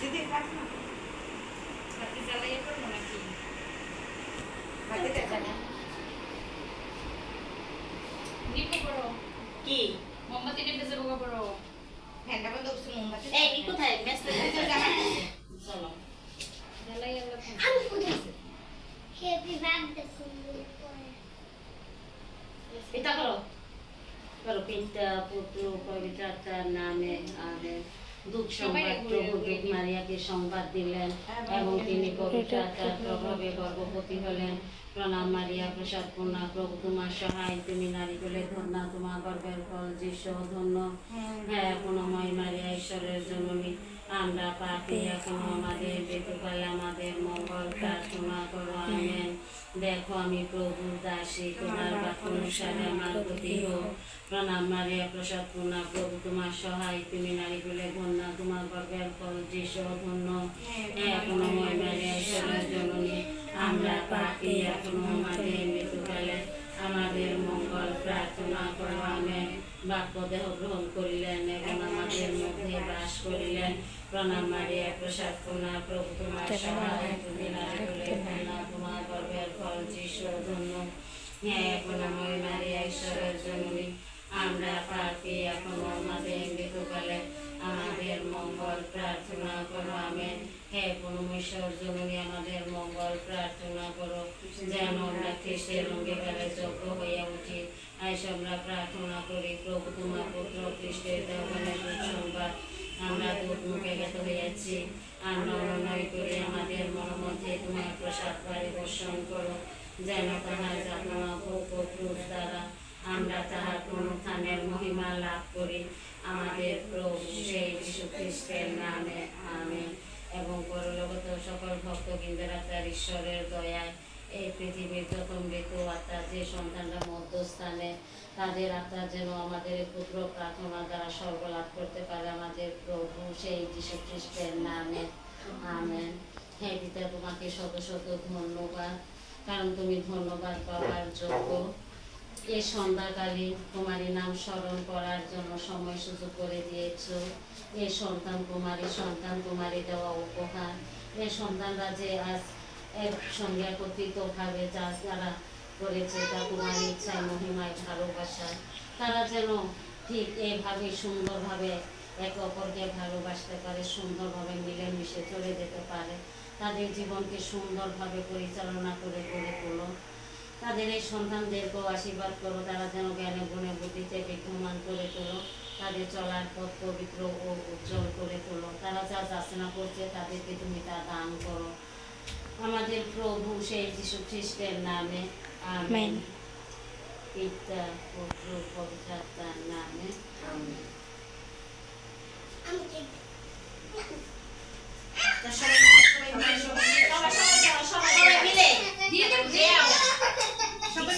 দিদি কাট না বাতি জ্বালাইয়া করবো নাকি? বাকিটা জানা নিপো করো কি মোমবাতি নিপে যাবো করো। ফ্যানটা বন্ধ করছি মোমবাতি এই কোথায় মেসেজ চলো জ্বালাইয়া আমি কোথায় হ্যাপি বার্থডে করে এটা করো করো পিতা পুত্র পবিত্র আত্মার নামে আমেন। দুঃখ সংবাদ প্রভু দুঃখ মারিয়াকে সংবাদ দিলেন এবং তিনি পবিত্র আত্মার প্রভাবে গর্ভবতী হলেন। প্রণাম মারিয়া প্রসাদ পূর্ণা, প্রভু তোমার সহায়, তুমি নারীকুলে ধন্যা, তোমার গর্ভের ফল যিশু ধন্য। হ্যাঁ করুণাময় মারিয়া ঈশ্বরের জননী, আমরা পাপী এখনো আমাদের মৃত্যুকালে আমাদের মঙ্গল প্রার্থনা করো আমেন। দেখো আমি প্রভুর দাসী, তোমার বাক্য অনুসারে আমার গতি হোক। প্রণাম মারিয়া প্রসাদ পূর্ণা, প্রভু তোমার সহায়, তুমি নারীকুলে ধন্যা, তোমার গর্ভের ফল যিশু ধন্য। হ্যাঁ করুণাময় মারিয়া ঈশ্বরের জননী, আমরা পাপী এখনো আমাদের মৃত্যুকালে আমাদের মঙ্গল প্রার্থনা করো আমেন। বাক্য দেহ গ্রহণ করিলেন এবং আমাদের মধ্যে বাস করিলেন। প্রণাম মারিয়া প্রসাদ পূর্ণা, প্রভু তোমার সহায়, তুমি নারীকুলে ধন্যা, তোমার গর্ভের ফল যিশু ধন্য। হ্যাঁ করুণাময় মারিয়া ঈশ্বরের জননী, আমরা পাপী এখনো আমাদের মৃত্যুকালে আমাদের মঙ্গল প্রার্থনা করো আমেন। হে পরমেশ্বর জননী, আমাদের মঙ্গল প্রার্থনা করো যেন আমরা খ্রিস্টের অঙ্গীকারে যোগ্য হইয়া উঠি। আইস আমরা প্রার্থনা করি, প্রভু তোমার পুত্র খ্রিস্টের দেওয়ানের দুঃসংবাদ আমরা দূত মুখে জ্ঞাত হইয়াছি। আমরা অনুনয় করি আমাদের মনমধ্যে তোমার প্রসাদ পরিবর্ষণ করো, যেন তাহার যাতনা ভোগ ও ক্রুশ দ্বারা আমরা তাহার পুনরুত্থানের মহিমা লাভ করি। আমাদের প্রভু সেই যীশু খ্রিস্টের নামে আমেন। এবং পরলোকগত সকল ভক্তবৃন্দের আত্মার ঈশ্বরের দয়ায় এই পৃথিবীর যত মৃত আত্মা যে সন্তানরা মধ্যস্থানে, তাদের আত্মা যেন আমাদের এই পুত্র প্রার্থনা দ্বারা স্বর্গ লাভ করতে পারে। আমাদের প্রভু সেই যীশু খ্রিস্টের নামে আমেন। হে পিতা, তোমাকে শত শত ধন্যবাদ, কারণ তুমি ধন্যবাদ পাওয়ার যোগ্য। এই সন্ধ্যাকালে তোমারই নাম স্মরণ করার জন্য সময় সুযোগ করে দিয়েছ। এই সন্তান তোমারই দেওয়া উপহার। এই সন্তানরা যে আজ একসঙ্গে একত্রিতভাবে যারা করেছে তা তোমার ইচ্ছায় মহিমায় ভালোবাসা, তারা যেন ঠিক এইভাবে সুন্দরভাবে একে অপরকে ভালোবাসতে পারে, সুন্দরভাবে মিলেমিশে চলে যেতে পারে, তাদের জীবনকে সুন্দরভাবে পরিচালনা করে গড়ে তোলো। তাদের এই সন্তানদেরকেও আশীর্বাদ করো, তারা যেন জ্ঞানে গুণে বুদ্ধিতে বিদ্যমান করে তোলো, তাদের চলার পথ পবিত্র ও উজ্জ্বল করে তোলো। তারা যা যাচনা করছে তাদেরকে তুমি তা দান করো। আমাদের প্রভু সেই যীশু খ্রিস্টের নামে আমেন। পিতা পুত্র পবিত্র আত্মার নামে আমেন। সবাই মিলে দিয়ে দেবো সবাই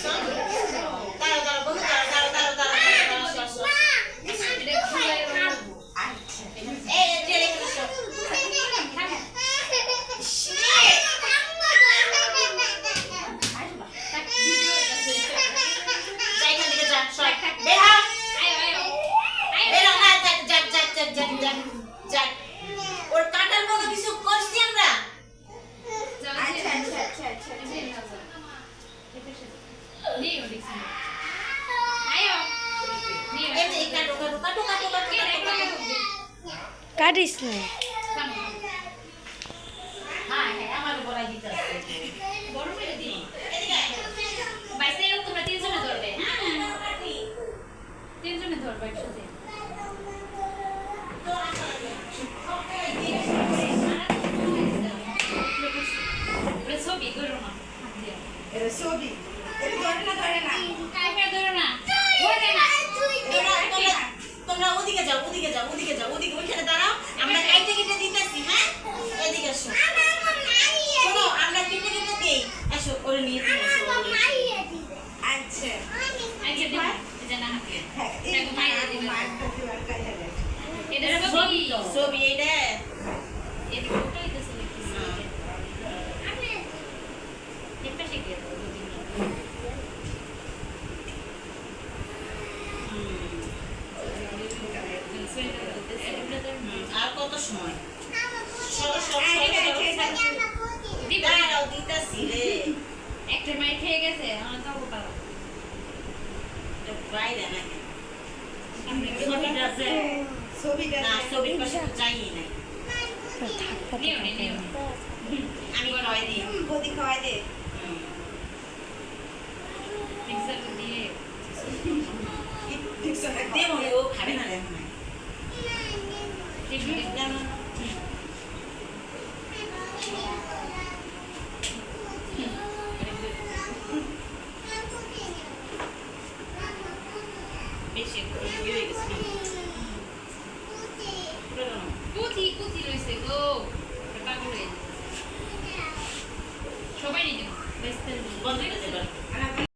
এটা খুলে রাখবো। ওর কাটার কোনো কিছু করছি আমরা। কাটিস না হ্যাঁ হ্যাঁ আমার বলাই দিতে বড় করে দিই বাইসে তোমরা তিনজনে ধরবে। তিনজনে ধরবে একসাথে। ছবি ধরো না, এটা ছবি এটা ধরে না ধরো না ধরে না। তোমরা ওদিকে যাও ওদিকে ওইখানে দাঁড়াও, আমরা কাইটে কেটে দিতেছি। হ্যাঁ এদিকে আসো, শোনো আমরা কেটে দিই। আসো ওরে নিয়ে তুমি আসো। আচ্ছা আগে দিবা এটা না হাতে হ্যাঁ এই মায়ের প্রতিবার কাজে লাগে এটা ছবি ছবি এইটা এই ফটোই তো সিলেক্ট আমি এটা শিখে দাও দুদিন। আর কত সময়? একটা মাই খেয়ে গেছে আমার তো পালা বাইরে না ছবিটা আছে ছবিটা না ছবির পাশে তো চাই নাই নিও নিও আমি খাওয়াই দিই বদি খাওয়াই দে মিক্সার দিয়ে দেবো ও খাবে না রে টিভি বেশি ইয়ে হয়ে গেছে না কুচি কুচি রইছে গো পাগল হয়ে সবাই নিয়ে যাও বেস্ট বন্ধ করে দেবার আনা